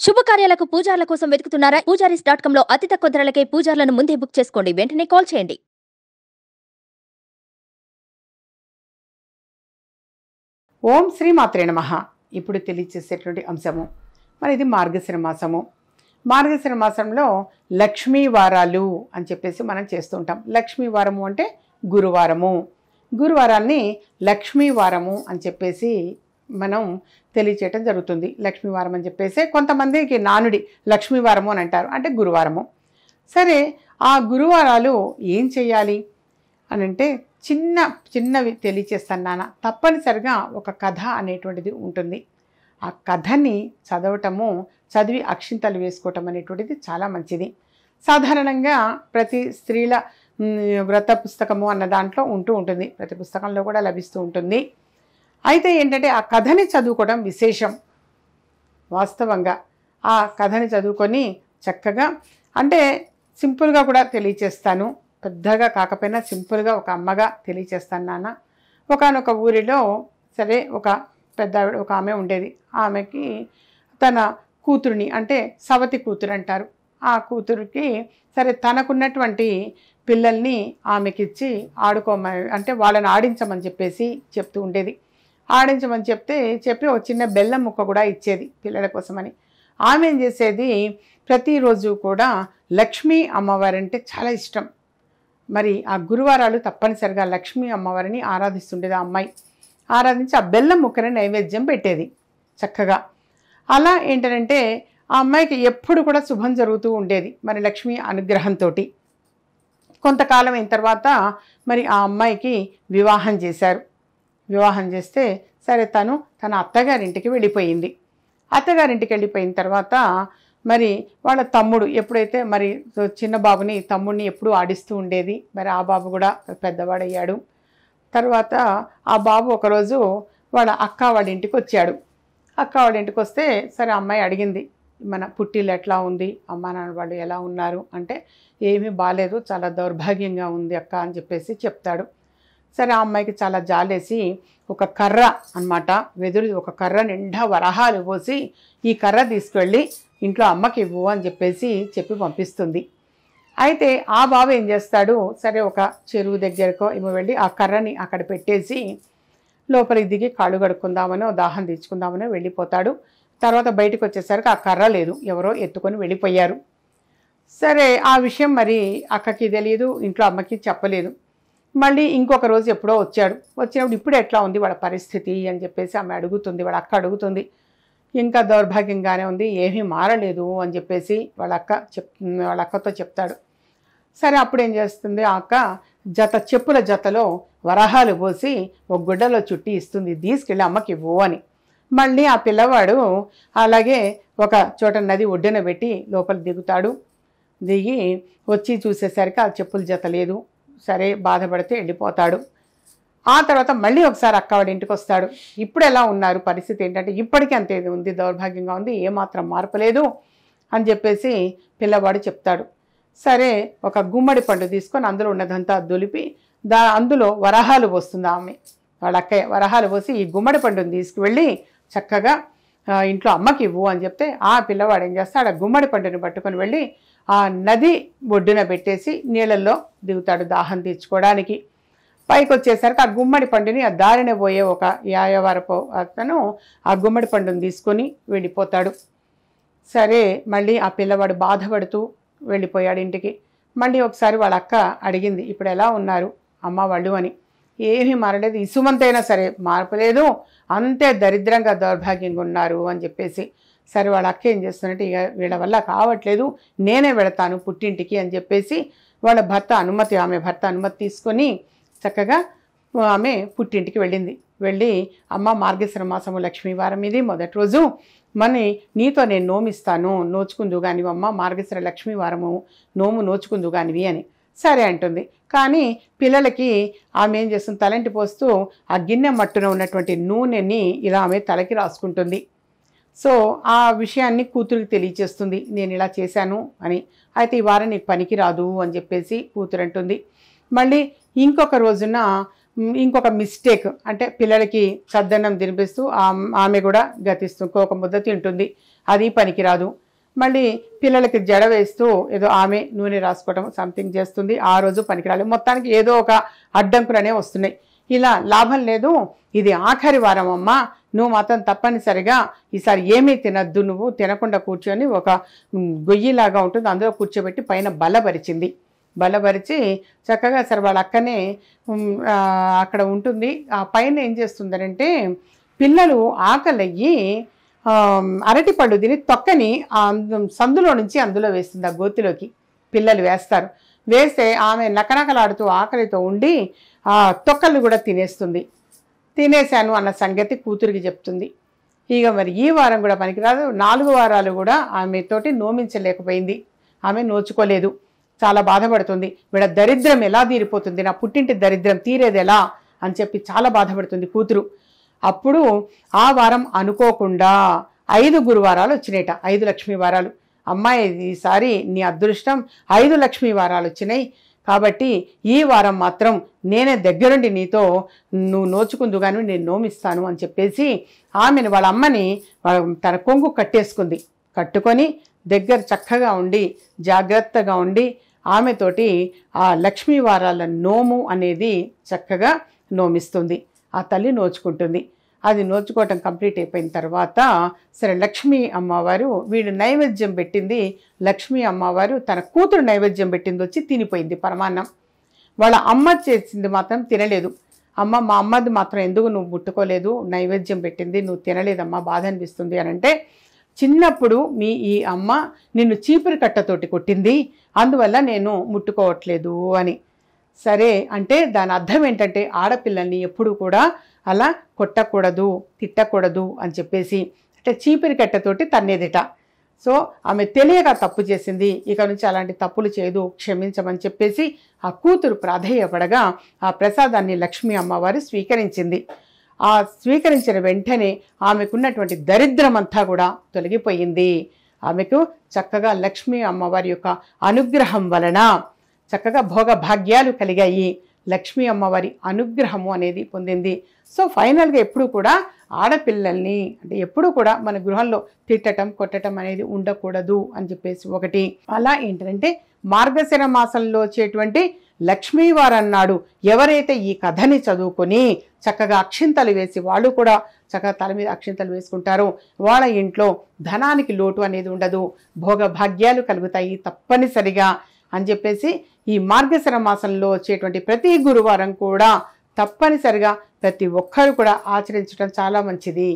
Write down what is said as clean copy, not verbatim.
శుభకార్యాలకు పూజార్ల కోసం వెతుకుతున్నారా? పూజారీస్.com లో అతి తక్కువ ధరలకే పూజార్లను ముందే బుక్ చేసుకోండి. వెంటనే కాల్ చేయండి. ఓం శ్రీ మాత్రే నమః. ఇప్పుడు తెలియచేసేటువంటి అంశము మరి ఇది మార్గశిర మాసము. మార్గశిర మాసంలో లక్ష్మీ వారాలు అని చెప్పేసి మనం చేస్తూ ఉంటాం. లక్ష్మీ వారము అంటే గురువారము. గురువారాన్ని లక్ష్మీ వారము అని చెప్పేసి మనం తెలియచేయటం జరుగుతుంది. లక్ష్మీవారం అని చెప్పేసి కొంతమందికి నానుడి లక్ష్మీవారము అని అంటారు, అంటే గురువారము. సరే, ఆ గురువారాలు ఏం చేయాలి అని అంటే చిన్నవి తెలియచేస్తాను నాన్న. తప్పనిసరిగా ఒక కథ అనేటువంటిది ఉంటుంది. ఆ కథని చదివి అక్షింతలు వేసుకోవటం అనేటువంటిది చాలా మంచిది. సాధారణంగా ప్రతి స్త్రీల వ్రత పుస్తకము అన్న దాంట్లో ఉంటుంది, ప్రతి పుస్తకంలో కూడా లభిస్తూ ఉంటుంది. అయితే ఏంటంటే ఆ కథని చదువుకోవడం విశేషం. వాస్తవంగా ఆ కథని చదువుకొని చక్కగా, అంటే సింపుల్గా కూడా తెలియచేస్తాను, పెద్దగా కాకపోయినా సింపుల్గా ఒక అమ్మగా తెలియచేస్తాను నాన్న. ఒకానొక ఊరిలో సరే ఒక పెద్ద ఒక ఆమె ఉండేది. ఆమెకి తన కూతురిని, అంటే సవతి కూతురు అంటారు, ఆ కూతురికి సరే తనకున్నటువంటి పిల్లల్ని ఆమెకిచ్చి ఆడుకోమని, అంటే వాళ్ళని ఆడించమని చెప్పేసి చెప్తూ ఉండేది. ఆడించమని చెప్పి ఒక చిన్న బెల్లం ముక్క కూడా ఇచ్చేది పిల్లల కోసమని. ఆమె ఏం చేసేది, ప్రతిరోజు కూడా లక్ష్మీ అమ్మవారంటే చాలా ఇష్టం. మరి ఆ గురువారాలు తప్పనిసరిగా లక్ష్మీ అమ్మవారిని ఆరాధిస్తుండేది ఆ అమ్మాయి. ఆరాధించి ఆ బెల్లం ముక్కని నైవేద్యం పెట్టేది చక్కగా. అలా ఏంటంటే ఆ అమ్మాయికి ఎప్పుడు కూడా శుభం జరుగుతూ ఉండేది, మరి లక్ష్మీ అనుగ్రహంతో. కొంతకాలం అయిన తర్వాత మరి ఆ అమ్మాయికి వివాహం చేశారు. వివాహం చేస్తే సరే తన అత్తగారింటికి వెళ్ళిపోయింది. అత్తగారింటికి వెళ్ళిపోయిన తర్వాత మరి వాళ్ళ తమ్ముడు ఎప్పుడైతే మరి చిన్న బాబుని తమ్ముడిని ఎప్పుడూ ఆడిస్తూ ఉండేది. మరి ఆ బాబు కూడా పెద్దవాడయ్యాడు. తర్వాత ఆ బాబు ఒకరోజు వాళ్ళ అక్క వాళ్ళ ఇంటికి వచ్చాడు. అక్క వాళ్ళ ఇంటికి వస్తే సరే అమ్మాయి అడిగింది, మన పుట్టిల్లు ఎట్లా ఉంది, అమ్మా నాన్న వాళ్ళు ఎలా ఉన్నారు అంటే, ఏమీ బాగాలేదు, చాలా దౌర్భాగ్యంగా ఉంది అక్క అని చెప్పేసి చెప్తాడు. సరే ఆ అమ్మాయికి చాలా జాలేసి ఒక కర్ర అన్నమాట, వెదురు ఒక కర్ర నిండా వరహాలు పోసి, ఈ కర్ర తీసుకువెళ్ళి ఇంట్లో అమ్మకి ఇవ్వు అని చెప్పి పంపిస్తుంది. అయితే ఆ బాబు ఏం చేస్తాడు, సరే ఒక చెరువు దగ్గరకో ఏమో వెళ్ళి ఆ కర్రని అక్కడ పెట్టేసి లోపలికి దిగి కాళ్ళు కడుక్కుందామనో దాహం తీర్చుకుందామనో వెళ్ళిపోతాడు. తర్వాత బయటకు వచ్చేసరికి ఆ కర్ర లేదు, ఎవరో ఎత్తుకొని వెళ్ళిపోయారు. సరే ఆ విషయం మరి అక్కకి తెలియదు, ఇంట్లో అమ్మకి చెప్పలేదు. మళ్ళీ ఇంకొక రోజు ఎప్పుడో వచ్చినప్పుడు ఇప్పుడు ఎట్లా ఉంది వాళ్ళ పరిస్థితి అని చెప్పేసి ఆమె అడుగుతుంది, వాళ్ళ అక్క అడుగుతుంది. ఇంకా దౌర్భాగ్యంగానే ఉంది, ఏమీ మారలేదు అని చెప్పేసి వాళ్ళ అక్కతో చెప్తాడు. సరే అప్పుడు ఏం చేస్తుంది, ఆ అక్క చెప్పుల జతలో వరహాలు పోసి ఒక గుడ్డలో చుట్టి ఇస్తుంది, తీసుకెళ్ళి అమ్మకి ఇవ్వు అని. మళ్ళీ ఆ పిల్లవాడు అలాగే ఒక చోట నది ఒడ్డున పెట్టి లోపల దిగుతాడు. దిగి వచ్చి చూసేసరికి ఆ చెప్పుల జత లేదు. సరే బాధపడితే వెళ్ళిపోతాడు. ఆ తర్వాత మళ్ళీ ఒకసారి అక్క వాడి ఇంటికి వస్తాడు. ఇప్పుడు ఎలా ఉన్నారు, పరిస్థితి ఏంటంటే ఇప్పటికీ అంతే ఉంది, దౌర్భాగ్యంగా ఉంది, ఏమాత్రం మార్పు లేదు అని చెప్పేసి పిల్లవాడు చెప్తాడు. సరే ఒక గుమ్మడి పండు తీసుకొని అందులో ఉన్నదంతా దులిపి అందులో వరహాలు పోస్తుంది ఆమె. వాళ్ళ అక్కయ్య వరహాలు పోసి ఈ గుమ్మడి పండుని తీసుకువెళ్ళి చక్కగా ఇంట్లో అమ్మకి ఇవ్వు అని చెప్తే ఆ పిల్లవాడు ఏం చేస్తాడు, ఆ గుమ్మడి పండుని పట్టుకొని వెళ్ళి ఆ నది ఒడ్డున పెట్టేసి నీళ్ళల్లో దిగుతాడు దాహం తీర్చుకోవడానికి. పైకి వచ్చేసరికి ఆ గుమ్మడి పండుని ఆ దారిన పోయే ఒక యాయవారపు అతను ఆ గుమ్మడి పండుని తీసుకొని వెళ్ళిపోతాడు. సరే మళ్ళీ ఆ పిల్లవాడు బాధపడుతూ వెళ్ళిపోయాడు ఇంటికి. మళ్ళీ ఒకసారి వాళ్ళ అక్క అడిగింది, ఇప్పుడు ఎలా ఉన్నారు అమ్మ వాళ్ళు అని. ఏమీ మారలేదు, ఇసుమంతైనా సరే మార్పలేదు, అంతే దరిద్రంగా దౌర్భాగ్యంగా ఉన్నారు అని చెప్పేసి. సరే వాళ్ళ అక్క ఏం చేస్తున్నట్టు, ఇక వీళ్ళ వల్ల కావట్లేదు, నేనే వెళతాను పుట్టింటికి అని చెప్పేసి ఆమె భర్త అనుమతి తీసుకొని చక్కగా ఆమె పుట్టింటికి వెళ్ళింది. వెళ్ళి అమ్మ మార్గశిర మాసము లక్ష్మీవారం ఇది మొదటి రోజు, నీతో నేను నోమిస్తాను, నోచుకుందు కానివి అమ్మ, మార్గశిర లక్ష్మీవారము నోము నోచుకుందు కానివి అని. సరే అంటుంది. కానీ పిల్లలకి ఆమె ఏం చేస్తుంది, తలంటి పోస్తూ ఆ గిన్నె మట్టున ఉన్నటువంటి నూనెని ఇలా ఆమె తలకి రాసుకుంటుంది. సో ఆ విషయాన్ని కూతురికి తెలియచేస్తుంది, నేను ఇలా చేశాను అని. అయితే ఈ వారం నీకు పనికి రాదు అని చెప్పేసి కూతురు అంటుంది. మళ్ళీ ఇంకొక రోజున ఇంకొక మిస్టేక్, అంటే పిల్లలకి సద్దన్నం తినిపిస్తూ ఆమె కూడా గతిస్తూ ఒక ముద్ద తింటుంది. అది పనికిరాదు. మళ్ళీ పిల్లలకి జడ వేస్తూ ఏదో ఆమె నూనె రాసుకోవడం సంథింగ్ చేస్తుంది, ఆ రోజు పనికిరాలేదు. మొత్తానికి ఏదో ఒక అడ్డంకులనే వస్తున్నాయి. ఇలా లాభం లేదు, ఇది ఆఖరి వారం అమ్మ, నువ్వు మాత్రం తప్పనిసరిగా ఈసారి ఏమీ తినద్దు, నువ్వు తినకుండా కూర్చొని ఒక గొయ్యిలాగా ఉంటుంది అందులో కూర్చోబెట్టి పైన బలపరిచింది. బలపరిచి చక్కగా సరే వాళ్ళ అక్కనే అక్కడ ఉంటుంది. ఆ పైన ఏం చేస్తుందనంటే పిల్లలు ఆకలయ్యి అరటిపళ్ళు తిని తొక్కని సందులో నుంచి అందులో వేస్తుంది, ఆ గోతిలోకి పిల్లలు వేస్తారు. వేస్తే ఆమె నకనకలాడుతూ ఆకలితో ఉండి ఆ తొక్కలు కూడా తినేస్తుంది. తినేశాను అన్న సంగతి కూతురికి చెప్తుంది. ఇక మరి ఈ వారం కూడా పనికిరాదు. 4 వారాలు కూడా ఆమెతోటి నోమించలేకపోయింది, ఆమె నోచుకోలేదు. చాలా బాధపడుతుంది. వీడ దరిద్రం ఎలా తీరిపోతుంది, నా పుట్టింటి దరిద్రం తీరేది ఎలా అని చెప్పి చాలా బాధపడుతుంది కూతురు. అప్పుడు ఆ వారం అనుకోకుండా 5 గురువారాలు వచ్చినాయిట, 5 లక్ష్మీ వారాలు. అమ్మాయి ఈసారి నీ అదృష్టం 5 లక్ష్మీ వారాలు వచ్చినాయి కాబట్టి ఈ వారం మాత్రం నేనే దగ్గరుండి నీతో నువ్వు నోచుకుందు కానీ నేను నోమిస్తాను అని చెప్పేసి ఆమెను వాళ్ళ అమ్మని తన కొంగు కట్టేసుకుంది. కట్టుకొని దగ్గర చక్కగా ఉండి జాగ్రత్తగా ఉండి ఆమెతోటి ఆ లక్ష్మీ వారాల నోము అనేది చక్కగా నోమిస్తుంది. ఆ తల్లి నోచుకుంటుంది. అది నోచుకోవటం కంప్లీట్ అయిపోయిన తర్వాత సరే లక్ష్మీ అమ్మవారు వీడు నైవేద్యం పెట్టింది, లక్ష్మీ అమ్మవారు తన కూతురు నైవేద్యం పెట్టింది వచ్చి తినిపోయింది పరమాన్నం. వాళ్ళ అమ్మ చేసింది మాత్రం తినలేదు. అమ్మ మా అమ్మది మాత్రం ఎందుకు నువ్వు ముట్టుకోలేదు, నైవేద్యం పెట్టింది నువ్వు తినలేదమ్మా, బాధ అనిపిస్తుంది అని అంటే, చిన్నప్పుడు మీ ఈ అమ్మ నిన్ను చీపురు కట్టతోటి కొట్టింది, అందువల్ల నేను ముట్టుకోవట్లేదు అని. సరే అంటే దాని అర్థం ఏంటంటే ఆడపిల్లల్ని ఎప్పుడు కూడా అలా కొట్టకూడదు, తిట్టకూడదు అని చెప్పేసి, అంటే చీపిరి కట్టతోటి తన్నేదిట. సో ఆమె తెలియక తప్పు చేసింది, ఇక నుంచి అలాంటి తప్పులు చేయదు, క్షమించమని చెప్పేసి ఆ కూతురు ప్రాధేయపడగా ఆ ప్రసాదాన్ని లక్ష్మీ అమ్మవారు స్వీకరించింది. ఆ స్వీకరించిన వెంటనే ఆమెకున్నటువంటి దరిద్రం అంతా కూడా తొలగిపోయింది. ఆమెకు చక్కగా లక్ష్మీ అమ్మవారి యొక్క అనుగ్రహం వలన చక్కగా భోగ భాగ్యాలు కలిగాయి. లక్ష్మీ అమ్మవారి అనుగ్రహము అనేది పొందింది. సో ఫైనల్గా ఎప్పుడు కూడా ఆడపిల్లల్ని అంటే ఎప్పుడు కూడా మన గృహంలో తిట్టడం కొట్టడం అనేది ఉండకూడదు అని చెప్పేసి ఒకటి. అలా ఏంటంటే మార్గశిర మాసంలో వచ్చేటువంటి లక్ష్మీవారం నాడు ఎవరైతే ఈ కథని చదువుకొని చక్కగా అక్షింతలు వేసి వాళ్ళు కూడా చక్కగా తల మీద అక్షింతలు వేసుకుంటారో వాళ్ళ ఇంట్లో ధనానికి లోటు అనేది ఉండదు, భోగ భాగ్యాలు కలుగుతాయి తప్పనిసరిగా అని చెప్పేసి ఈ మార్గశిర మాసంలో వచ్చేటువంటి ప్రతి గురువారం కూడా తప్పనిసరిగా ప్రతి ఒక్కరు కూడా ఆచరించడం చాలా మంచిది.